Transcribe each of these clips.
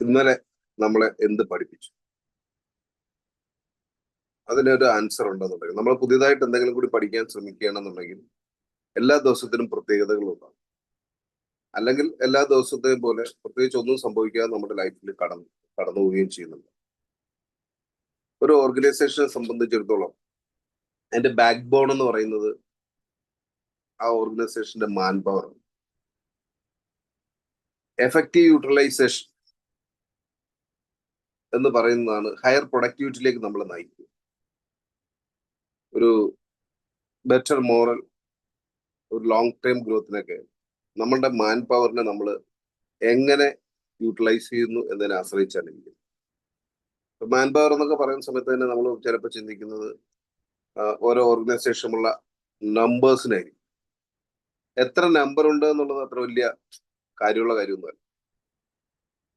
ഇന്നലെ നമ്മളെ എന്ത് പഠിപ്പിച്ചു? അതിനൊരു ആൻസർ ഉണ്ടെന്നുണ്ടെങ്കിൽ നമ്മൾ പുതിയതായിട്ട് എന്തെങ്കിലും കൂടി പഠിക്കാൻ ശ്രമിക്കുകയാണെന്നുണ്ടെങ്കിൽ എല്ലാ ദിവസത്തിനും പ്രത്യേകതകളുണ്ടാകും. അല്ലെങ്കിൽ എല്ലാ ദിവസത്തെയും പോലെ പ്രത്യേകിച്ച് ഒന്നും സംഭവിക്കാതെ നമ്മുടെ ലൈഫിൽ കടന്നു പോവുകയും ചെയ്യുന്നുണ്ട്. ഒരു ഓർഗനൈസേഷനെ സംബന്ധിച്ചിടത്തോളം അതിന്റെ ബാക്ക് ബോൺ എന്ന് പറയുന്നത് ആ ഓർഗനൈസേഷന്റെ മാൻ പവർ, എഫക്റ്റീവ് യൂട്ടിലൈസേഷൻ എന്ന് പറയുന്നതാണ് ഹയർ പ്രൊഡക്ടിവിറ്റിയിലേക്ക് നമ്മൾ നയിക്കുക. ഒരു ബെറ്റർ മോറൽ, ഒരു ലോങ് ടൈം ഗ്രോത്തിനൊക്കെ നമ്മളുടെ മാൻ പവറിനെ നമ്മൾ എങ്ങനെ യൂട്ടിലൈസ് ചെയ്യുന്നു എന്നതിനെ ആശ്രയിച്ചാണ് ഇരിക്കുന്നത്. മാൻ പവർ എന്നൊക്കെ പറയുന്ന സമയത്ത് തന്നെ നമ്മൾ ചിലപ്പോൾ ചിന്തിക്കുന്നത് ഓരോ ഓർഗനൈസേഷനുള്ള നമ്പേഴ്സിനായിരിക്കും. എത്ര നമ്പർ ഉണ്ട് എന്നുള്ളത് അത്ര വലിയ കാര്യമുള്ള കാര്യമൊന്നുമല്ല.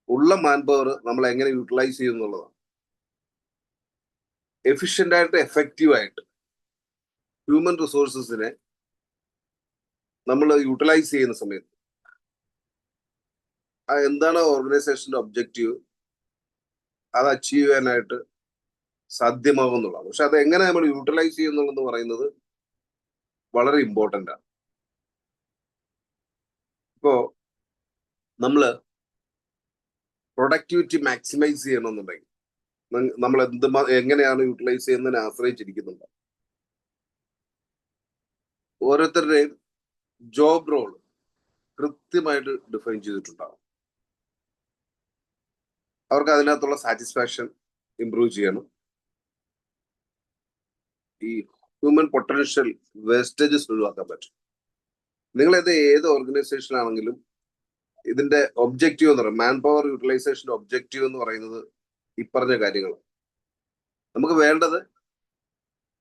ഉള്ള മാൻ പവർ നമ്മൾ എങ്ങനെ യൂട്ടിലൈസ് ചെയ്യും എന്നുള്ളതാണ്. എഫിഷ്യന്റ് ആയിട്ട് എഫക്റ്റീവ് ആയിട്ട് ഹ്യൂമൻ റിസോഴ്സസിനെ നമ്മൾ യൂട്ടിലൈസ് ചെയ്യുന്ന സമയത്ത് എന്താണ് ഓർഗനൈസേഷന്റെ ഒബ്ജക്റ്റീവ്, അത് അച്ചീവ് ചെയ്യാനായിട്ട് സാധ്യമാകുന്നുള്ളതാണ്. പക്ഷെ അത് എങ്ങനെ നമ്മൾ യൂട്ടിലൈസ് ചെയ്യുന്നുള്ളതെന്ന് പറയുന്നത് വളരെ ഇമ്പോർട്ടൻ്റ് ആണ്. ഇപ്പോ നമ്മള് പ്രൊഡക്ടിവിറ്റി മാക്സിമൈസ് ചെയ്യണമെന്നുണ്ടെങ്കിൽ നമ്മൾ എങ്ങനെയാണ് യൂട്ടിലൈസ് ചെയ്യുന്നതിനെ ആശ്രയിച്ചിരിക്കുന്നുണ്ട്. ഓരോരുത്തരുടെയും ജോബ് റോൾ കൃത്യമായിട്ട് ഡിഫൈൻ ചെയ്തിട്ടുണ്ടാവും. അവർക്ക് അതിനകത്തുള്ള സാറ്റിസ്ഫാക്ഷൻ ഇംപ്രൂവ് ചെയ്യണം. ഈ ഹ്യൂമൻ പൊട്ടൻഷ്യൽ വേസ്റ്റേജസ് ഒഴിവാക്കാൻ പറ്റും. നിങ്ങളത് ഏത് ഓർഗനൈസേഷൻ ആണെങ്കിലും ഇതിന്റെ ഒബ്ജക്റ്റീവ് എന്ന് പറയുന്നത്, മാൻ പവർ യൂട്ടിലൈസേഷന്റെ ഒബ്ജക്റ്റീവ് എന്ന് പറയുന്നത് ഈ പറഞ്ഞ കാര്യങ്ങൾ. നമുക്ക് വേണ്ടത്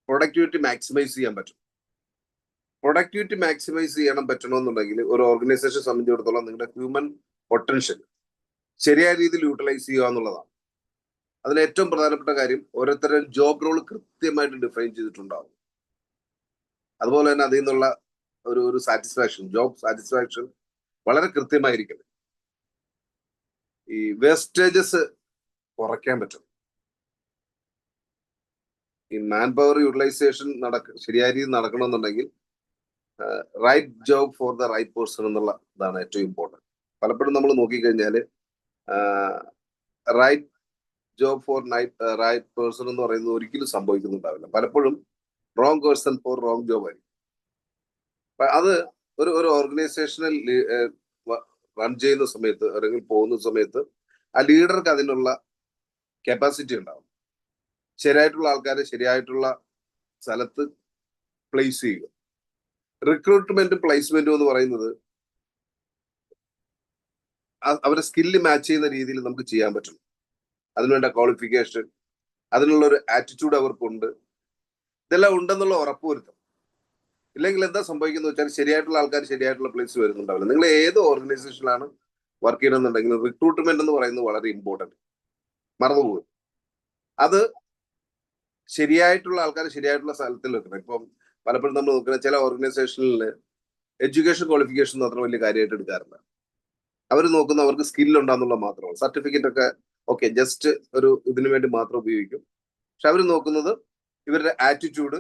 പ്രൊഡക്ടിവിറ്റി മാക്സിമൈസ് ചെയ്യാൻ പറ്റും. പ്രൊഡക്ടിവിറ്റി മാക്സിമൈസ് ചെയ്യണം പറ്റണമെന്നുണ്ടെങ്കിൽ ഒരു ഓർഗനൈസേഷൻ സംബന്ധിച്ചിടത്തോളം നിങ്ങളുടെ ഹ്യൂമൻ പൊട്ടൻഷ്യൽ ശരിയായ രീതിയിൽ യൂട്ടിലൈസ് ചെയ്യുക എന്നുള്ളതാണ്. അതിൽ ഏറ്റവും പ്രധാനപ്പെട്ട കാര്യം ഓരോരുത്തരും ജോബ് റോൾ കൃത്യമായിട്ട് ഡിഫൈൻ ചെയ്തിട്ടുണ്ടാവും. അതുപോലെ തന്നെ അതിൽ നിന്നുള്ള ഒരു സാറ്റിസ്ഫാക്ഷൻ, ജോബ് സാറ്റിസ്ഫാക്ഷൻ വളരെ കൃത്യമായിരിക്കണം. ഈ വേസ്റ്റേജസ് കുറയ്ക്കാൻ പറ്റും. ഈ മാൻ പവർ യൂട്ടിലൈസേഷൻ ശരിയായ രീതിയിൽ നടക്കണമെന്നുണ്ടെങ്കിൽ right job for the right person എന്നുള്ള ഇതാണ് ഏറ്റവും ഇമ്പോർട്ടൻറ്റ്. പലപ്പോഴും നമ്മൾ നോക്കിക്കഴിഞ്ഞാൽ right job for right person എന്ന് പറയുന്നത് ഒരിക്കലും സംഭവിക്കുന്നുണ്ടാവില്ല. പലപ്പോഴും wrong person for wrong job ആയിരിക്കും. അത് ഒരു ഓർഗനൈസേഷനിൽ റൺ ചെയ്യുന്ന സമയത്ത് അല്ലെങ്കിൽ പോകുന്ന സമയത്ത് ആ ലീഡർക്ക് അതിനുള്ള കപ്പാസിറ്റി ഉണ്ടാവും. ശരിയായിട്ടുള്ള ആൾക്കാരെ ശരിയായിട്ടുള്ള സ്ഥലത്ത് പ്ലേസ് ചെയ്യുക. റിക്രൂട്ട്മെന്റും പ്ലേസ്മെന്റും എന്ന് പറയുന്നത് അവരെ സ്കില്ല് മാച്ച് ചെയ്യുന്ന രീതിയിൽ നമുക്ക് ചെയ്യാൻ പറ്റും. അതിനുവേണ്ട ക്വാളിഫിക്കേഷൻ, അതിനുള്ള ഒരു ആറ്റിറ്റ്യൂഡ് അവർക്കുണ്ട്. ഇതെല്ലാം ഉണ്ടെന്നുള്ള ഉറപ്പുവരുത്തം. ഇല്ലെങ്കിൽ എന്താ സംഭവിക്കുന്നത് വെച്ചാൽ ശരിയായിട്ടുള്ള ആൾക്കാർ ശരിയായിട്ടുള്ള പ്ലേസ് വരുന്നുണ്ടാവില്ല. നിങ്ങൾ ഏത് ഓർഗനൈസേഷനിലാണ് വർക്ക് ചെയ്യണമെന്നുണ്ടെങ്കിൽ റിക്രൂട്ട്മെന്റ് എന്ന് പറയുന്നത് വളരെ ഇമ്പോർട്ടൻറ്റ്. മറന്നുപോകും. അത് ശരിയായിട്ടുള്ള ആൾക്കാർ ശരിയായിട്ടുള്ള സ്ഥലത്തിൽ വെക്കണം. ഇപ്പം പലപ്പോഴും നമ്മൾ നോക്കുന്ന ചില ഓർഗനൈസേഷനിൽ എഡ്യൂക്കേഷൻ ക്വാളിഫിക്കേഷൻ അത്ര വലിയ കാര്യമായിട്ട് എടുക്കാറില്ല. അവർ നോക്കുന്ന അവർക്ക് സ്കിൽ ഉണ്ടാകുന്നുള്ള മാത്രമാണ്. സർട്ടിഫിക്കറ്റ് ഒക്കെ ഓക്കെ, ജസ്റ്റ് ഒരു ഇതിനു വേണ്ടി മാത്രം ഉപയോഗിക്കും. പക്ഷെ അവർ നോക്കുന്നത് ഇവരുടെ ആറ്റിറ്റ്യൂഡ്.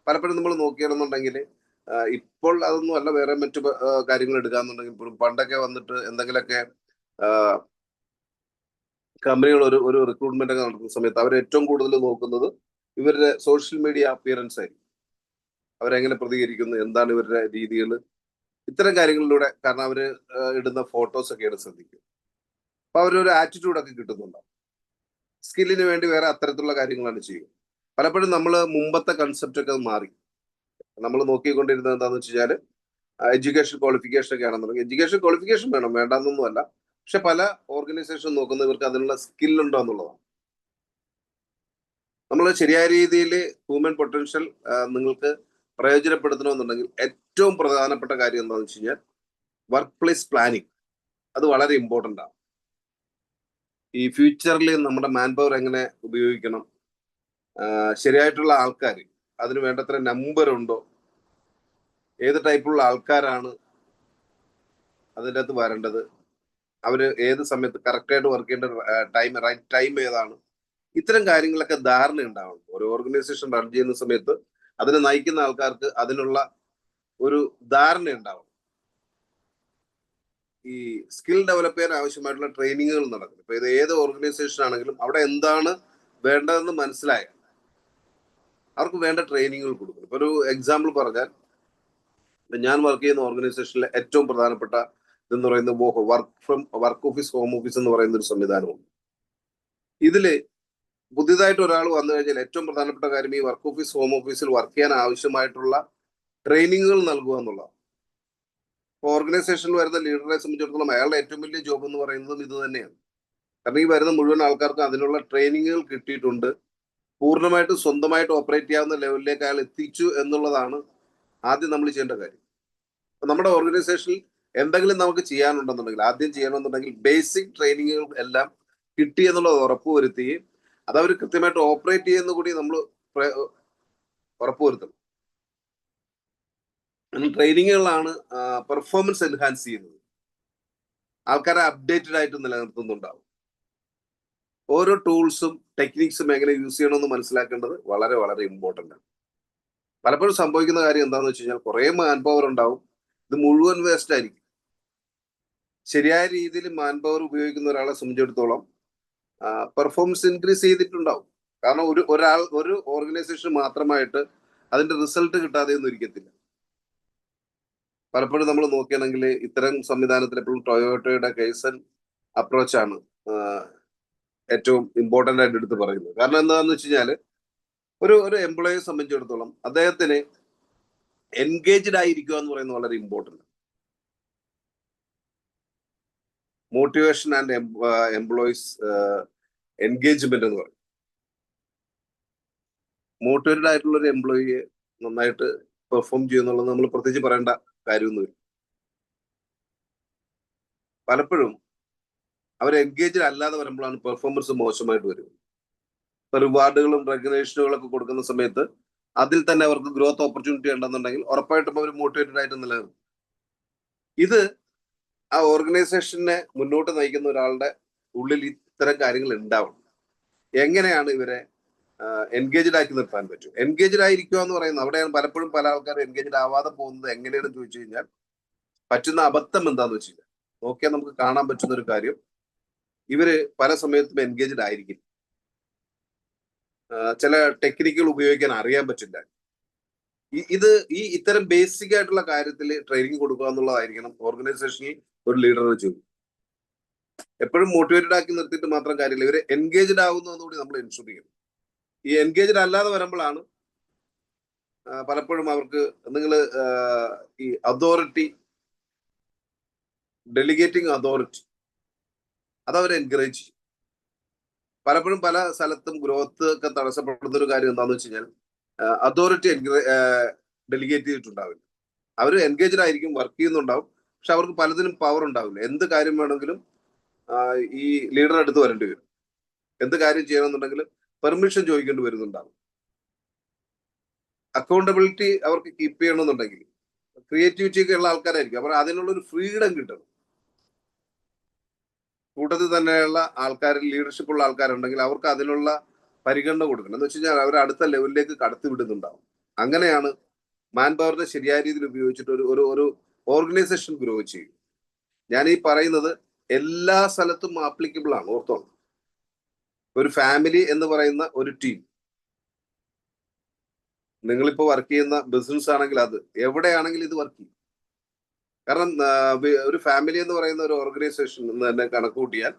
പലപ്പോഴും നമ്മൾ നോക്കിയാണെന്നുണ്ടെങ്കിൽ ഇപ്പോൾ അതൊന്നും അല്ല, വേറെ മറ്റു കാര്യങ്ങൾ എടുക്കാന്നുണ്ടെങ്കിൽ പോലും പണ്ടൊക്കെ വന്നിട്ട് എന്തെങ്കിലുമൊക്കെ കമ്പനികൾ ഒരു റിക്രൂട്ട്മെന്റ് ഒക്കെ നടത്തുന്ന സമയത്ത് അവർ ഏറ്റവും കൂടുതൽ നോക്കുന്നത് ഇവരുടെ സോഷ്യൽ മീഡിയ അപ്പിയറൻസ് ആയിരിക്കും. അവരെങ്ങനെ പ്രതികരിക്കുന്നു, എന്താണ് ഇവരുടെ രീതികൾ, ഇത്തരം കാര്യങ്ങളിലൂടെ. കാരണം അവര് ഇടുന്ന ഫോട്ടോസ് ഒക്കെയാണ് ശ്രദ്ധിക്കും. അപ്പൊ അവരൊരു ആറ്റിറ്റ്യൂഡൊക്കെ കിട്ടുന്നുണ്ടാവും. സ്കില്ലിന് വേണ്ടി വേറെ അത്തരത്തിലുള്ള കാര്യങ്ങളാണ് ചെയ്യുക. പലപ്പോഴും നമ്മൾ മുമ്പത്തെ കൺസെപ്റ്റ് ഒക്കെ മാറി. നമ്മൾ നോക്കിക്കൊണ്ടിരുന്നത് എന്താണെന്ന് വെച്ച് കഴിഞ്ഞാൽ എഡ്യൂക്കേഷൻ ക്വാളിഫിക്കേഷൻ ഒക്കെ ആണെന്നുണ്ടെങ്കിൽ എഡ്യൂക്കേഷൻ ക്വാളിഫിക്കേഷൻ വേണം, വേണ്ടാന്നൊന്നും അല്ല. പക്ഷെ പല ഓർഗനൈസേഷൻ നോക്കുന്നത് ഇവർക്ക് അതിനുള്ള സ്കിൽ ഉണ്ടോ എന്നുള്ളതാണ്. നമ്മൾ ശരിയായ രീതിയിൽ ഹ്യൂമൻ പൊട്ടൻഷ്യൽ നിങ്ങൾക്ക് പ്രയോജനപ്പെടുത്തണമെന്നുണ്ടെങ്കിൽ ഏറ്റവും പ്രധാനപ്പെട്ട കാര്യം എന്താണെന്ന് വെച്ച് കഴിഞ്ഞാൽ വർക്ക് പ്ലേസ് പ്ലാനിങ്. അത് വളരെ ഇമ്പോർട്ടൻ്റ് ആണ്. ഈ ഫ്യൂച്ചറിൽ നമ്മുടെ മാൻ പവർ എങ്ങനെ ഉപയോഗിക്കണം, ശരിയായിട്ടുള്ള ആൾക്കാർ, അതിന് വേണ്ടത്ര നമ്പർ ഉണ്ടോ, ഏത് ടൈപ്പുള്ള ആൾക്കാരാണ് അതിൻ്റെ അകത്ത് വരേണ്ടത്, അവര് ഏത് സമയത്ത് കറക്റ്റായിട്ട് വർക്ക് ചെയ്യേണ്ട റൈറ്റ് ടൈം ഏതാണ്, ഇത്തരം കാര്യങ്ങളൊക്കെ ധാരണ ഉണ്ടാവണം. ഒരു ഓർഗനൈസേഷൻ റൺ ചെയ്യുന്ന സമയത്ത് അതിനെ നയിക്കുന്ന ആൾക്കാർക്ക് അതിനുള്ള ഒരു ധാരണ ഉണ്ടാവണം. ഈ സ്കിൽ ഡെവലപ്പ് ചെയ്യാൻ ആവശ്യമായിട്ടുള്ള ട്രെയിനിങ്ങുകൾ നടക്കും. ഇപ്പൊ ഇത് ഏത് ഓർഗനൈസേഷൻ ആണെങ്കിലും അവിടെ എന്താണ് വേണ്ടതെന്ന് മനസ്സിലായ അവർക്ക് വേണ്ട ട്രെയിനിങ്ങുകൾ കൊടുക്കും. ഇപ്പൊ ഒരു എക്സാമ്പിൾ പറഞ്ഞാൽ, ഞാൻ വർക്ക് ചെയ്യുന്ന ഓർഗനൈസേഷനിലെ ഏറ്റവും പ്രധാനപ്പെട്ട ഇതെന്ന് പറയുന്നത് വർക്ക് ഓഫീസ് ഹോം ഓഫീസ് എന്ന് പറയുന്ന ഒരു സംവിധാനമുണ്ട്. ഇതില് പുതിയതായിട്ട് ഒരാൾ വന്നു കഴിഞ്ഞാൽ ഏറ്റവും പ്രധാനപ്പെട്ട കാര്യം ഈ വർക്ക് ഓഫീസ് ഹോം ഓഫീസിൽ വർക്ക് ചെയ്യാൻ ആവശ്യമായിട്ടുള്ള ട്രെയിനിങ്ങുകൾ നൽകുക എന്നുള്ളതാണ്. ഓർഗനൈസേഷനിൽ വരുന്ന ലീഡറെ സംബന്ധിച്ചിടത്തോളം അയാളുടെ ഏറ്റവും വലിയ ജോബ് എന്ന് പറയുന്നതും ഇത് തന്നെയാണ്. കാരണം ഈ വരുന്ന മുഴുവൻ ആൾക്കാർക്കും അതിനുള്ള ട്രെയിനിങ്ങുകൾ കിട്ടിയിട്ടുണ്ട്. പൂർണ്ണമായിട്ട് സ്വന്തമായിട്ട് ഓപ്പറേറ്റ് ചെയ്യാവുന്ന ലെവലിലേക്ക് അയാൾ എത്തിച്ചു എന്നുള്ളതാണ് ആദ്യം നമ്മൾ ചെയ്യേണ്ട കാര്യം. നമ്മുടെ ഓർഗനൈസേഷനിൽ എന്തെങ്കിലും നമുക്ക് ചെയ്യാനുണ്ടെന്നുണ്ടെങ്കിൽ ആദ്യം ചെയ്യണമെന്നുണ്ടെങ്കിൽ ബേസിക് ട്രെയിനിങ്ങുകൾ എല്ലാം കിട്ടി എന്നുള്ളത് ഉറപ്പുവരുത്തുകയും അത് അവർ കൃത്യമായിട്ട് ഓപ്പറേറ്റ് ചെയ്യുന്ന കൂടി നമ്മൾ ഉറപ്പുവരുത്തണം. ട്രെയിനിങ്ങുകളാണ് പെർഫോമൻസ് എൻഹാൻസ് ചെയ്യുന്നത്, ആൾക്കാരെ അപ്ഡേറ്റഡ് ആയിട്ട് നിലനിർത്തുന്നുണ്ടാവും. ഓരോ ടൂൾസും ടെക്നിക്സും എങ്ങനെ യൂസ് ചെയ്യണമെന്ന് മനസ്സിലാക്കേണ്ടത് വളരെ വളരെ ഇമ്പോർട്ടൻ്റ് ആണ്. പലപ്പോഴും സംഭവിക്കുന്ന കാര്യം എന്താണെന്ന് വെച്ച് കഴിഞ്ഞാൽ കുറേ മാൻ പവർ ഉണ്ടാവും, ഇത് മുഴുവൻ വേസ്റ്റ് ആയിരിക്കും. ശരിയായ രീതിയിൽ മാൻ പവർ ഉപയോഗിക്കുന്ന ഒരാളെ സംബന്ധിച്ചിടത്തോളം പെർഫോമൻസ് ഇൻക്രീസ് ചെയ്തിട്ടുണ്ടാവും. കാരണം ഒരു ഓർഗനൈസേഷൻ മാത്രമായിട്ട് അതിന്റെ റിസൾട്ട് കിട്ടാതെ ഒന്നും ഇരിക്കത്തില്ല. പലപ്പോഴും നമ്മൾ നോക്കുകയാണെങ്കിൽ ഇത്തരം സംവിധാനത്തിൽ എപ്പോഴും ടൊയോട്ടയുടെ കേസൻ അപ്രോച്ചാണ് ഏറ്റവും ഇമ്പോർട്ടൻ്റ് ആയിട്ട് എടുത്ത് പറയുന്നത്. കാരണം എന്താണെന്ന് വെച്ച് കഴിഞ്ഞാൽ ഒരു എംപ്ലോയിയെ സംബന്ധിച്ചിടത്തോളം അദ്ദേഹത്തിന് എൻഗേജ്ഡ് ആയിരിക്കുക എന്ന് പറയുന്നത് വളരെ important. Motivation and employees engagement എന്ന് പറയും. മോട്ടിവേറ്റഡ് ആയിട്ടുള്ള ഒരു എംപ്ലോയിയെ നന്നായിട്ട് പെർഫോം ചെയ്യുന്നുള്ളത് നമ്മൾ പ്രത്യേകിച്ച് പറയേണ്ട കാര്യമൊന്നുമില്ല. പലപ്പോഴും അവർ എൻഗേജ്ഡ് അല്ലാതെ വരുമ്പോഴാണ് പെർഫോമൻസ് മോശമായിട്ട് വരുന്നത്. റിവാർഡുകളും റെക്കഗ്നേഷനുകളൊക്കെ കൊടുക്കുന്ന സമയത്ത് അതിൽ തന്നെ അവർക്ക് ഗ്രോത്ത് ഓപ്പർച്യൂണിറ്റി ഉണ്ടെന്നുണ്ടെങ്കിൽ ഉറപ്പായിട്ടും അവർ മോട്ടിവേറ്റഡ് ആയിട്ട് നിലനിർത്തും. ഇത് ആ ഓർഗനൈസേഷനെ മുന്നോട്ട് നയിക്കുന്ന ഒരാളുടെ ഉള്ളിൽ ഇത്തരം കാര്യങ്ങൾ ഉണ്ടാവണം. എങ്ങനെയാണ് ഇവരെ എൻഗേജ്ഡ് ആക്കി നിർത്താൻ പറ്റും? എൻഗേജ്ഡ് ആയിരിക്കുക എന്ന് പറയുന്നത് അവിടെയാണ് പലപ്പോഴും പല ആൾക്കാർ എൻഗേജ്ഡ് ആവാതെ പോകുന്നത്. എങ്ങനെയാണെന്ന് ചോദിച്ചു കഴിഞ്ഞാൽ പറ്റുന്ന അബദ്ധം എന്താന്ന് വെച്ച് കഴിഞ്ഞാൽ നോക്കിയാൽ നമുക്ക് കാണാൻ പറ്റുന്ന ഒരു കാര്യം, ഇവര് പല സമയത്തും എൻഗേജ്ഡ് ആയിരിക്കും. ചില ടെക്നിക്കുകൾ ഉപയോഗിക്കാൻ അറിയാൻ പറ്റില്ല. ഇത്തരം ബേസിക് ആയിട്ടുള്ള കാര്യത്തിൽ ട്രെയിനിങ് കൊടുക്കുക എന്നുള്ളതായിരിക്കണം ഓർഗനൈസേഷനിൽ ഒരു ലീഡർ ചെയ്യും. എപ്പോഴും മോട്ടിവേറ്റഡ് ആക്കി നിർത്തിയിട്ട് മാത്രം കാര്യമില്ല, ഇവര് എൻഗേജ്ഡ് ആവുന്നതുകൂടി നമ്മൾ എൻഷുർ ചെയ്യണം. ഈ എൻഗേജ്ഡ് അല്ലാതെ വരുമ്പോഴാണ് പലപ്പോഴും അവർക്ക് നിങ്ങൾ ഈ അതോറിറ്റി, ഡെലിഗേറ്റിംഗ് അതോറിറ്റി, അതവർ എൻകറേജ് ചെയ്യും. പലപ്പോഴും പല സ്ഥലത്തും ഗ്രോത്ത് ഒക്കെ തടസ്സപ്പെടുന്ന ഒരു കാര്യം എന്താണെന്ന് വെച്ച് കഴിഞ്ഞാൽ അതോറിറ്റി ഡെലിഗേറ്റ് ചെയ്തിട്ടുണ്ടാവില്ല. അവർ എൻഗേജ്ഡ് ആയിരിക്കും, വർക്ക് ചെയ്യുന്നുണ്ടാവും, പക്ഷെ അവർക്ക് പലതിനും പവർ ഉണ്ടാവില്ല. എന്ത് കാര്യം വേണമെങ്കിലും ഈ ലീഡർ അടുത്ത് വരേണ്ടി വരും. എന്ത് കാര്യം ചെയ്യണമെന്നുണ്ടെങ്കിൽ പെർമിഷൻ ചോദിക്കേണ്ടി വരുന്നുണ്ടാവും. അക്കൗണ്ടബിലിറ്റി അവർക്ക് കീപ്പ് ചെയ്യണമെന്നുണ്ടെങ്കിൽ ക്രിയേറ്റിവിറ്റി ഒക്കെ ഉള്ള ആൾക്കാരായിരിക്കും. അപ്പോൾ അതിനുള്ള ഒരു ഫ്രീഡം കിട്ടണം. കൂട്ടത്തിൽ തന്നെയുള്ള ആൾക്കാരിൽ ലീഡർഷിപ്പ് ഉള്ള ആൾക്കാരുണ്ടെങ്കിൽ അവർക്ക് അതിനുള്ള പരിഗണന കൊടുക്കണം. എന്ന് വെച്ച് കഴിഞ്ഞാൽ അവർ അടുത്ത ലെവലിലേക്ക് കടത്തി വിടുന്നുണ്ടാവും. അങ്ങനെയാണ് മാൻ പവറിനെ ശരിയായ രീതിയിൽ ഉപയോഗിച്ചിട്ട് ഒരു ഓർഗനൈസേഷൻ ഗ്രോ ചെയ്യും. ഞാൻ ഈ പറയുന്നത് എല്ലാ സ്ഥലത്തും ആപ്ലിക്കബിൾ ആണ്, ഓർത്തോണം. ഒരു ഫാമിലി എന്ന് പറയുന്ന ഒരു ടീം, നിങ്ങളിപ്പോ വർക്ക് ചെയ്യുന്ന ബിസിനസ് ആണെങ്കിൽ അത് എവിടെയാണെങ്കിലും ഇത് വർക്ക് ചെയ്യും. കാരണം ഒരു ഫാമിലി എന്ന് പറയുന്ന ഒരു ഓർഗനൈസേഷൻ എന്ന് തന്നെ കണക്ക് കൂട്ടിയാൽ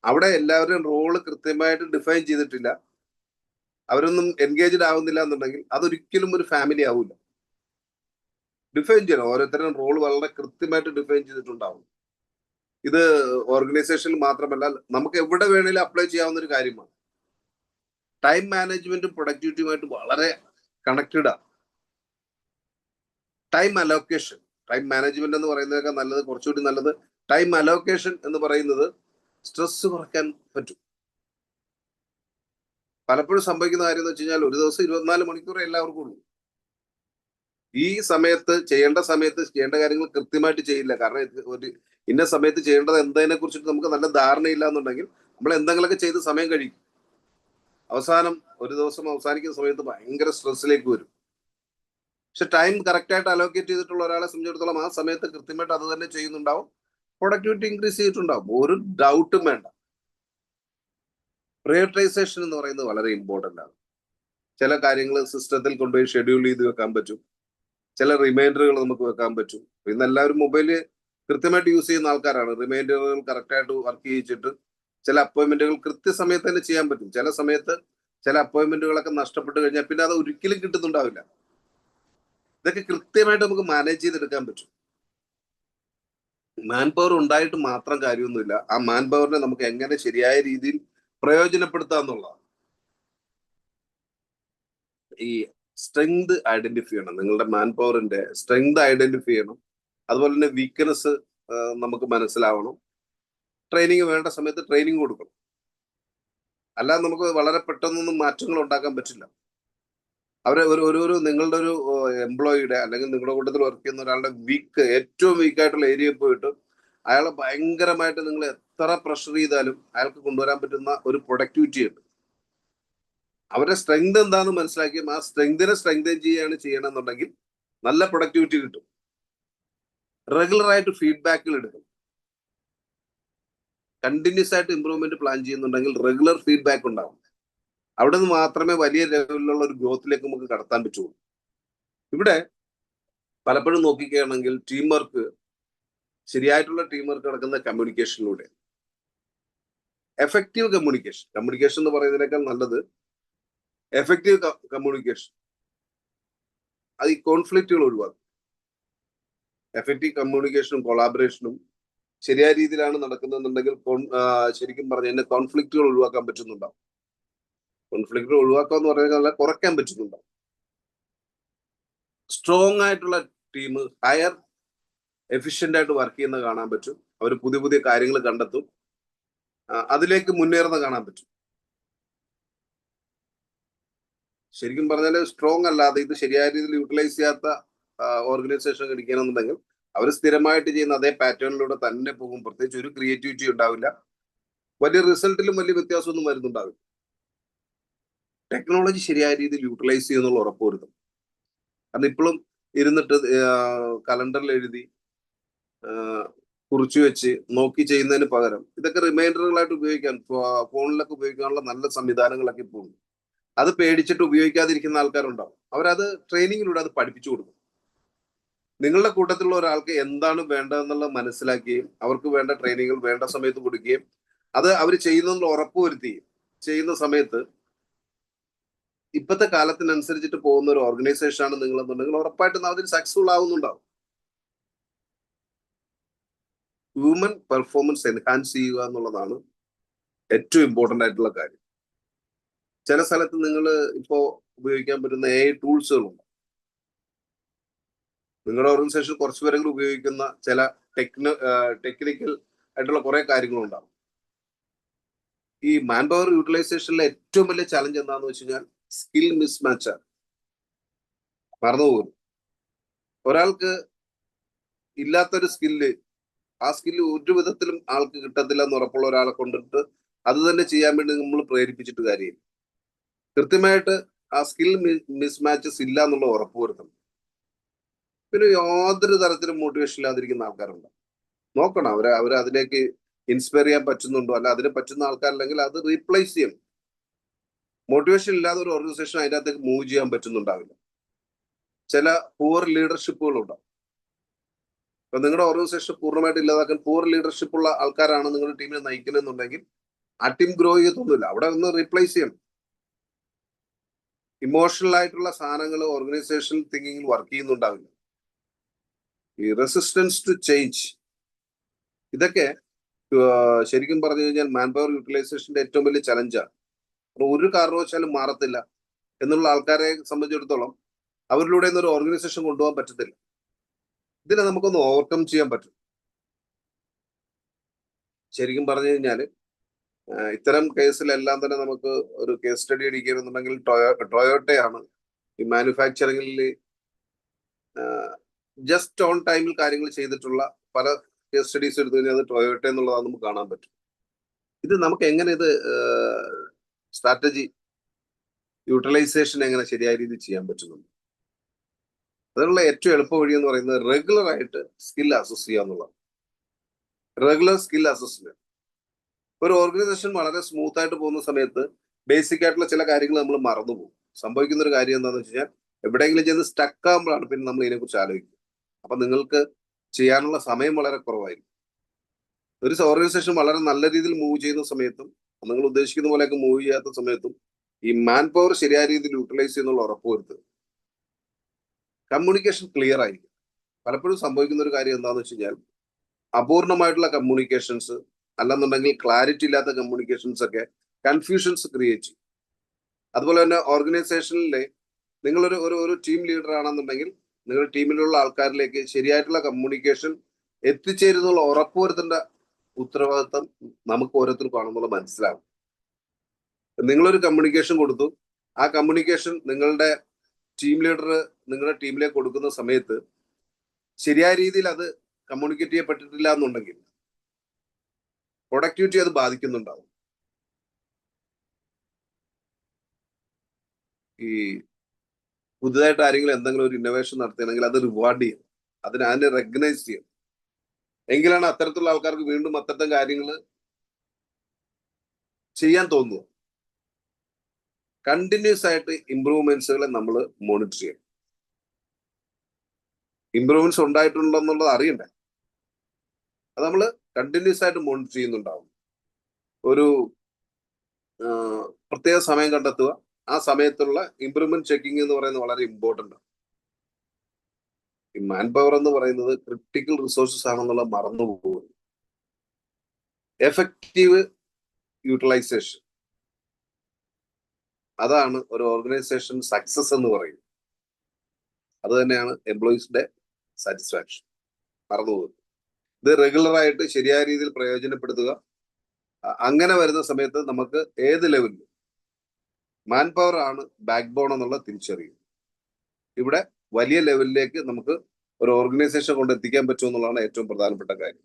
അവിടെ എല്ലാവരുടെയും റോള് കൃത്യമായിട്ട് ഡിഫൈൻ ചെയ്തിട്ടില്ല, അവരൊന്നും എൻഗേജ്ഡ് ആവുന്നില്ല എന്നുണ്ടെങ്കിൽ അതൊരിക്കലും ഒരു ഫാമിലി ആവില്ല. ഡിഫൈൻ ചെയ്യണം, ഓരോരുത്തരുടെയും റോൾ വളരെ കൃത്യമായിട്ട് ഡിഫൈൻ ചെയ്തിട്ടുണ്ടാവും. ഇത് ഓർഗനൈസേഷനിൽ മാത്രമല്ല നമുക്ക് എവിടെ വേണേലും അപ്ലൈ ചെയ്യാവുന്ന ഒരു കാര്യമാണ്. ടൈം മാനേജ്മെന്റും പ്രൊഡക്ടിവിറ്റിയുമായിട്ട് വളരെ കണക്റ്റഡ് ആണ്. ടൈം അലോക്കേഷൻ, ടൈം മാനേജ്മെന്റ് എന്ന് പറയുന്നതൊക്കെ നല്ലത്, കുറച്ചുകൂടി നല്ലത് ടൈം അലോക്കേഷൻ എന്ന് പറയുന്നത് സ്ട്രെസ് കുറയ്ക്കാൻ പറ്റും. പലപ്പോഴും സംഭവിക്കുന്ന കാര്യം എന്ന് വെച്ച് കഴിഞ്ഞാൽ ഒരു ദിവസം 24 മണിക്കൂർ എല്ലാവർക്കും ഉള്ളൂ. ഈ സമയത്ത് ചെയ്യേണ്ട കാര്യങ്ങൾ കൃത്യമായിട്ട് ചെയ്യില്ല. കാരണം ഇന്ന സമയത്ത് ചെയ്യേണ്ടത് എന്നതിനെ കുറിച്ചിട്ട് നമുക്ക് നല്ല ധാരണയില്ല എന്നുണ്ടെങ്കിൽ നമ്മൾ എന്തെങ്കിലുമൊക്കെ ചെയ്ത് സമയം കഴിക്കും. അവസാനം ഒരു ദിവസം അവസാനിക്കുന്ന സമയത്ത് ഭയങ്കര സ്ട്രെസ്സിലേക്ക് വരും. പക്ഷെ ടൈം കറക്റ്റായിട്ട് അലോക്കേറ്റ് ചെയ്തിട്ടുള്ള ഒരാളെ സംബന്ധിച്ചിടത്തോളം ആ സമയത്ത് കൃത്യമായിട്ട് അത് തന്നെ ചെയ്യുന്നുണ്ടാവും, പ്രൊഡക്ടിവിറ്റി ഇൻക്രീസ് ചെയ്തിട്ടുണ്ടാവും. ഒരു ഡൗട്ടും വേണ്ട. പ്രയോറിറ്റൈസേഷൻ എന്ന് പറയുന്നത് വളരെ ഇമ്പോർട്ടൻ്റ് ആണ്. ചില കാര്യങ്ങൾ സിസ്റ്റത്തിൽ കൊണ്ടുപോയി ഷെഡ്യൂൾ ചെയ്ത് വെക്കാൻ പറ്റും, ചില റിമൈൻഡറുകൾ നമുക്ക് വെക്കാൻ പറ്റും. ഇന്ന് എല്ലാവരും മൊബൈല് കൃത്യമായിട്ട് യൂസ് ചെയ്യുന്ന ആൾക്കാരാണ്. റിമൈൻഡറുകൾ കറക്റ്റായിട്ട് വർക്ക് ചെയ്യിച്ചിട്ട് ചില അപ്പോയിന്റ്മെന്റുകൾ കൃത്യസമയത്ത് തന്നെ ചെയ്യാൻ പറ്റും. ചില സമയത്ത് ചില അപ്പോയിന്റ്മെന്റുകളൊക്കെ നഷ്ടപ്പെട്ട് കഴിഞ്ഞാൽ പിന്നെ അത് ഒരിക്കലും കിട്ടുന്നുണ്ടാവില്ല. ഇതൊക്കെ കൃത്യമായിട്ട് നമുക്ക് മാനേജ് ചെയ്തെടുക്കാൻ പറ്റും. മാൻ പവർ ഉണ്ടായിട്ട് മാത്രം കാര്യമൊന്നുമില്ല. ആ മാൻ പവറിനെ നമുക്ക് എങ്ങനെ ശരിയായ രീതിയിൽ പ്രയോജനപ്പെടുത്താം എന്നുള്ളതാണ്. ഈ സ്ട്രെങ്ത് ഐഡന്റിഫൈ ചെയ്യണം. നിങ്ങളുടെ മാൻ പവറിന്റെ സ്ട്രെങ്ത് ഐഡന്റിഫൈ ചെയ്യണം. അതുപോലെ തന്നെ വീക്ക്നെസ് നമുക്ക് മനസ്സിലാവണം. ട്രെയിനിങ് വേണ്ട സമയത്ത് ട്രെയിനിങ് കൊടുക്കണം. അല്ലാതെ നമുക്ക് വളരെ പെട്ടെന്നൊന്നും മാറ്റങ്ങൾ ഉണ്ടാക്കാൻ പറ്റില്ല. അവരെ ഒരു നിങ്ങളുടെ ഒരു എംപ്ലോയിയുടെ അല്ലെങ്കിൽ നിങ്ങളുടെ കൂട്ടത്തിൽ വർക്ക് ചെയ്യുന്ന ഒരാളുടെ ഏറ്റവും വീക്കായിട്ടുള്ള ഏരിയയിൽ പോയിട്ട് അയാളെ ഭയങ്കരമായിട്ട് നിങ്ങൾ എത്ര പ്രഷർ ചെയ്താലും അയാൾക്ക് കൊണ്ടുവരാൻ പറ്റുന്ന ഒരു പ്രൊഡക്ടിവിറ്റി ഉണ്ട്. അവരുടെ സ്ട്രെങ്ത് എന്താണെന്ന് മനസ്സിലാക്കിയും ആ സ്ട്രെങ്തിനെ സ്ട്രെങ്തൻ ചെയ്യണമെന്നുണ്ടെങ്കിൽ നല്ല പ്രൊഡക്ടിവിറ്റി കിട്ടും. റെഗുലർ ആയിട്ട് ഫീഡ്ബാക്കുകൾ എടുക്കും. കണ്ടിന്യൂസ് ആയിട്ട് ഇമ്പ്രൂവ്മെന്റ് പ്ലാൻ ചെയ്യുന്നുണ്ടെങ്കിൽ റെഗുലർ ഫീഡ്ബാക്ക് ഉണ്ടാവും. അവിടെ നിന്ന് മാത്രമേ വലിയ ലെവലിലുള്ള ഒരു ഗ്രോത്തിലേക്ക് നമുക്ക് കടത്താൻ പറ്റുള്ളൂ. ഇവിടെ പലപ്പോഴും നോക്കിക്കുകയാണെങ്കിൽ ടീം വർക്ക്, ശരിയായിട്ടുള്ള ടീം വർക്ക് നടക്കുന്ന കമ്മ്യൂണിക്കേഷനിലൂടെ. എഫക്റ്റീവ് കമ്മ്യൂണിക്കേഷൻ എന്ന് പറയുന്നതിനേക്കാൾ നല്ലത് എഫക്റ്റീവ് കമ്മ്യൂണിക്കേഷൻ. അത് ഈ കോൺഫ്ലിക്റ്റുകൾ ഒഴിവാക്കും. എഫക്റ്റീവ് കമ്മ്യൂണിക്കേഷനും കൊളാബറേഷനും ശരിയായ രീതിയിലാണ് നടക്കുന്നതെന്നുണ്ടെങ്കിൽ ശരിക്കും പറഞ്ഞു കഴിഞ്ഞാൽ കോൺഫ്ലിക്റ്റുകൾ ഒഴിവാക്കാൻ പറ്റുന്നുണ്ടാവും. കോൺഫ്ലിക്റ്റുകൾ ഒഴിവാക്കുക എന്ന് പറഞ്ഞാൽ കുറയ്ക്കാൻ പറ്റുന്നുണ്ടാവും. സ്ട്രോങ് ആയിട്ടുള്ള ടീം ഹയർ എഫിഷ്യന്റ് ആയിട്ട് വർക്ക് ചെയ്യുന്ന കാണാൻ പറ്റും. അവർ പുതിയ പുതിയ കാര്യങ്ങൾ കണ്ടെത്തും, അതിലേക്ക് മുന്നേറുന്ന കാണാൻ പറ്റും. ശരിക്കും പറഞ്ഞാൽ സ്ട്രോങ് അല്ലാതെ ഇത് ശരിയായ രീതിയിൽ യൂട്ടിലൈസ് ചെയ്യാത്ത ഓർഗനൈസേഷൻ ഇരിക്കണമെന്നുണ്ടെങ്കിൽ അവർ സ്ഥിരമായിട്ട് ചെയ്യുന്ന അതേ പാറ്റേണിലൂടെ തന്നെ പോകും. പ്രത്യേകിച്ച് ഒരു ക്രിയേറ്റിവിറ്റി ഉണ്ടാവില്ല. വലിയ റിസൾട്ടിലും വലിയ വ്യത്യാസമൊന്നും വരുന്നുണ്ടാവില്ല. ടെക്നോളജി ശരിയായ രീതിയിൽ യൂട്ടിലൈസ് ചെയ്യുന്നുള്ള ഉറപ്പുവരുത്തും. കാരണം ഇപ്പോഴും ഇരുന്നിട്ട് കലണ്ടറിൽ എഴുതി കുറിച്ചു വെച്ച് നോക്കി ചെയ്യുന്നതിന് പകരം ഇതൊക്കെ റിമൈൻഡറുകളായിട്ട് ഉപയോഗിക്കാൻ ഫോണിലൊക്കെ ഉപയോഗിക്കാനുള്ള നല്ല സംവിധാനങ്ങളൊക്കെ ഇപ്പോൾ ഉണ്ട്. അത് പേടിച്ചിട്ട് ഉപയോഗിക്കാതിരിക്കുന്ന ആൾക്കാരുണ്ടാവും. അവരത് ട്രെയിനിങ്ങിലൂടെ അത് പഠിപ്പിച്ചു കൊടുക്കും. നിങ്ങളുടെ കൂട്ടത്തിലുള്ള ഒരാൾക്ക് എന്താണ് വേണ്ടതെന്നുള്ളത് മനസ്സിലാക്കുകയും അവർക്ക് വേണ്ട ട്രെയിനിങ്ങുകൾ വേണ്ട സമയത്ത് കൊടുക്കുകയും അത് അവർ ചെയ്യുന്നതിൽ ഉറപ്പുവരുത്തുകയും ചെയ്യുന്ന സമയത്ത് ഇപ്പോഴത്തെ കാലത്തിനനുസരിച്ചിട്ട് പോകുന്ന ഒരു ഓർഗനൈസേഷൻ ആണ് നിങ്ങളെന്നുണ്ടെങ്കിൽ ഉറപ്പായിട്ടും അതിൽ സക്സസ്ഫുൾ ആവുന്നുണ്ടാവും. ഹ്യൂമൻ പെർഫോമൻസ് എൻഹാൻസ് ചെയ്യുക എന്നുള്ളതാണ് ഏറ്റവും ഇമ്പോർട്ടൻ്റ് ആയിട്ടുള്ള കാര്യം. ചില സ്ഥലത്ത് നിങ്ങൾ ഇപ്പോ ഉപയോഗിക്കാൻ പറ്റുന്ന AI ടൂൾസുകളുണ്ട്. നിങ്ങളുടെ ഓർഗനൈസേഷൻ കുറച്ച് പേരെങ്കിലും ഉപയോഗിക്കുന്ന ചില ടെക്നിക്കൽ ആയിട്ടുള്ള കുറെ കാര്യങ്ങളുണ്ടാവും. ഈ മാൻ പവർ യൂട്ടിലൈസേഷനിലെ ഏറ്റവും വലിയ ചലഞ്ച് എന്താണെന്ന് വെച്ച് കഴിഞ്ഞാൽ സ്കിൽ മിസ്മാച്ചാണ്. മറന്നുപോകും. ഒരാൾക്ക് ഇല്ലാത്തൊരു സ്കില്ല്, ആ സ്കില്ല് ഒരു വിധത്തിലും ആൾക്ക് കിട്ടത്തില്ല എന്ന് ഉറപ്പുള്ള ഒരാളെ കൊണ്ടിട്ട് അത് തന്നെ ചെയ്യാൻ വേണ്ടി നമ്മൾ പ്രേരിപ്പിച്ചിട്ട് കാര്യമില്ല. കൃത്യമായിട്ട് ആ സ്കിൽ മിസ്മാച്ചസ് ഇല്ല എന്നുള്ള ഉറപ്പുവരുത്തണം. പിന്നെ യാതൊരു തരത്തിലും മോട്ടിവേഷൻ ഇല്ലാതിരിക്കുന്ന ആൾക്കാരുണ്ട്. നോക്കണം അവരെ അതിലേക്ക് ഇൻസ്പയർ ചെയ്യാൻ പറ്റുന്നുണ്ടോ, അല്ല അതിന് പറ്റുന്ന ആൾക്കാരല്ലെങ്കിൽ അത് റീപ്ലേസ് ചെയ്യണം. മോട്ടിവേഷൻ ഇല്ലാതെ ഒരു ഓർഗനൈസേഷൻ അതിൻ്റെ അകത്തേക്ക് മൂവ് ചെയ്യാൻ പറ്റുന്നുണ്ടാവില്ല. ചില പൂർ ലീഡർഷിപ്പുകളുണ്ടാവും. അപ്പൊ നിങ്ങളുടെ ഓർഗനൈസേഷൻ പൂർണ്ണമായിട്ട് ഇല്ലാതാക്കാൻ പൂർ ലീഡർഷിപ്പ് ഉള്ള ആൾക്കാരാണ് നിങ്ങളുടെ ടീമിനെ നയിക്കുന്നതെന്നുണ്ടെങ്കിൽ ആ ടീം ഗ്രോ ചെയ്യത്തൊന്നുമില്ല. അവിടെ ഒന്ന് റീപ്ലേസ് ചെയ്യണം. ഇമോഷണൽ ആയിട്ടുള്ള സാധനങ്ങൾ ഓർഗനൈസേഷൻ തിങ്കിങ്ങിൽ വർക്ക് ചെയ്യുന്നുണ്ടാവില്ല. ഈ റെസിസ്റ്റൻസ് ടു ചേഞ്ച്, ഇതൊക്കെ ശരിക്കും പറഞ്ഞു കഴിഞ്ഞാൽ മാൻ പവർ യൂട്ടിലൈസേഷന്റെ ഏറ്റവും വലിയ ചലഞ്ചാണ്. ഒരു കാരണവശാലും മാറത്തില്ല എന്നുള്ള ആൾക്കാരെ സംബന്ധിച്ചിടത്തോളം അവരിലൂടെ ഒരു ഓർഗനൈസേഷൻ കൊണ്ടുപോകാൻ പറ്റത്തില്ല. ഇതിനെ നമുക്കൊന്ന് ഓവർകം ചെയ്യാൻ പറ്റും. ശരിക്കും പറഞ്ഞു കഴിഞ്ഞാൽ ഇത്തരം കേസിലെല്ലാം തന്നെ നമുക്ക് ഒരു കേസ് സ്റ്റഡി അടിക്കുകയാണെന്നുണ്ടെങ്കിൽ ടൊയോട്ടയാണ് ഈ മാനുഫാക്ചറിംഗിൽ ജസ്റ്റ് ഓൺ ടൈമിൽ കാര്യങ്ങൾ ചെയ്തിട്ടുള്ള പല കേസ് സ്റ്റഡീസ് എടുത്തു കഴിഞ്ഞാൽ അത് ടൊയോട്ട എന്നുള്ളതാണ് നമുക്ക് കാണാൻ പറ്റും. ഇത് നമുക്ക് എങ്ങനെ ഇത് സ്ട്രാറ്റജി യൂട്ടിലൈസേഷൻ എങ്ങനെ ശരിയായ രീതിയിൽ ചെയ്യാൻ പറ്റുന്നുണ്ട്? അതിനുള്ള ഏറ്റവും എളുപ്പ വഴി എന്ന് പറയുന്നത് റെഗുലർ ആയിട്ട് സ്കിൽ അസസ് ചെയ്യുക എന്നുള്ളതാണ്. Regular skill assessment. ഒരു ഓർഗനൈസേഷൻ വളരെ സ്മൂത്ത് ആയിട്ട് പോകുന്ന സമയത്ത് ബേസിക് ആയിട്ടുള്ള ചില കാര്യങ്ങൾ നമ്മൾ മറന്നുപോകും. സംഭവിക്കുന്ന ഒരു കാര്യം എന്താണെന്ന് വെച്ച് കഴിഞ്ഞാൽ എവിടെയെങ്കിലും ചെന്ന് സ്റ്റക്ക് ആകുമ്പോഴാണ് പിന്നെ നമ്മൾ ഇതിനെക്കുറിച്ച് ആലോചിക്കുക. അപ്പൊ നിങ്ങൾക്ക് ചെയ്യാനുള്ള സമയം വളരെ കുറവായിരിക്കും. ഒരു ഓർഗനൈസേഷൻ വളരെ നല്ല രീതിയിൽ മൂവ് ചെയ്യുന്ന സമയത്തും നിങ്ങൾ ഉദ്ദേശിക്കുന്ന പോലെയൊക്കെ മൂവ് ചെയ്യാത്ത സമയത്തും ഈ മാൻ പവർ ശരിയായ രീതിയിൽ യൂട്ടിലൈസ് ചെയ്യുന്നുള്ള ഉറപ്പുവരുത്തുക. കമ്മ്യൂണിക്കേഷൻ ക്ലിയർ ആയിരിക്കും. പലപ്പോഴും സംഭവിക്കുന്ന ഒരു കാര്യം എന്താണെന്ന് വെച്ച് കഴിഞ്ഞാൽ അപൂർണമായിട്ടുള്ള കമ്മ്യൂണിക്കേഷൻസ് അല്ലെന്നുണ്ടെങ്കിൽ ക്ലാരിറ്റി ഇല്ലാത്ത കമ്മ്യൂണിക്കേഷൻസ് ഒക്കെ കൺഫ്യൂഷൻസ് ക്രിയേറ്റ് ചെയ്യും. അതുപോലെ തന്നെ ഓർഗനൈസേഷനിലെ നിങ്ങളൊരു ഒരു ടീം ലീഡർ ആണെന്നുണ്ടെങ്കിൽ നിങ്ങളുടെ ടീമിലുള്ള ആൾക്കാരിലേക്ക് ശരിയായിട്ടുള്ള കമ്മ്യൂണിക്കേഷൻ എത്തിച്ചേരുന്നുള്ള ഉറപ്പുവരുത്തേണ്ട ഉത്തരവാദിത്തം നമുക്ക് ഓരോരുത്തർക്കും ആണെന്നുള്ള മനസ്സിലാവും. നിങ്ങളൊരു കമ്മ്യൂണിക്കേഷൻ കൊടുത്തു, ആ കമ്മ്യൂണിക്കേഷൻ നിങ്ങളുടെ ടീം ലീഡർ നിങ്ങളുടെ ടീമിലേക്ക് കൊടുക്കുന്ന സമയത്ത് ശരിയായ രീതിയിൽ അത് കമ്മ്യൂണിക്കേറ്റ് ചെയ്യപ്പെട്ടിട്ടില്ല എന്നുണ്ടെങ്കിൽ പ്രൊഡക്ടിവിറ്റി അത് ബാധിക്കുന്നുണ്ടാവും. ഈ പുതുതായിട്ട് ആരെങ്കിലും എന്തെങ്കിലും ഒരു ഇന്നോവേഷൻ നടത്തുകയാണെങ്കിൽ അത് റിവാർഡ് ചെയ്യും, അതിനെ റെക്കഗ്നൈസ് ചെയ്യും. എങ്കിലാണ് അത്തരത്തിലുള്ള ആൾക്കാർക്ക് വീണ്ടും അത്തരം കാര്യങ്ങൾ ചെയ്യാൻ തോന്നുക. കണ്ടിന്യൂസ് ആയിട്ട് ഇംപ്രൂവ്മെന്റ്സുകളെ നമ്മൾ മോണിറ്റർ ചെയ്യണം. ഇംപ്രൂവ്മെന്റ്സ് ഉണ്ടായിട്ടുണ്ടെന്നുള്ളത് അറിയണ്ടേ, അത് നമ്മൾ കണ്ടിന്യൂസ് ആയിട്ട് മോണിറ്റർ ചെയ്യുന്നുണ്ടാവും. ഒരു പ്രത്യേക സമയം കണ്ടെത്തുക, ആ സമയത്തുള്ള ഇംപ്രൂവ്മെന്റ് ചെക്കിംഗ് എന്ന് പറയുന്നത് വളരെ ഇമ്പോർട്ടൻ്റ് ആണ്. ഈ മാൻ പവർ എന്ന് പറയുന്നത് ക്രിട്ടിക്കൽ റിസോഴ്സസ് ആണെന്നുള്ള മറന്നു പോകുന്നു. എഫക്റ്റീവ് യൂട്ടിലൈസേഷൻ, അതാണ് ഒരു ഓർഗനൈസേഷൻ സക്സസ് എന്ന് പറയുന്നത്. അത് തന്നെയാണ് എംപ്ലോയീസിന്റെ സാറ്റിസ്ഫാക്ഷൻ. മറന്നുപോകുന്നത്. ഇത് റെഗുലർ ആയിട്ട് ശരിയായ രീതിയിൽ പ്രയോജനപ്പെടുത്തുക. അങ്ങനെ വരുന്ന സമയത്ത് നമുക്ക് ഏത് ലെവലിലും മാൻ പവർ ആണ് ബാക്ക് ബോൺ എന്നുള്ള തിരിച്ചറിയും. ഇവിടെ വലിയ ലെവലിലേക്ക് നമുക്ക് ഒരു ഓർഗനൈസേഷൻ കൊണ്ട് എത്തിക്കാൻ പറ്റുമെന്നുള്ളതാണ് ഏറ്റവും പ്രധാനപ്പെട്ട കാര്യം.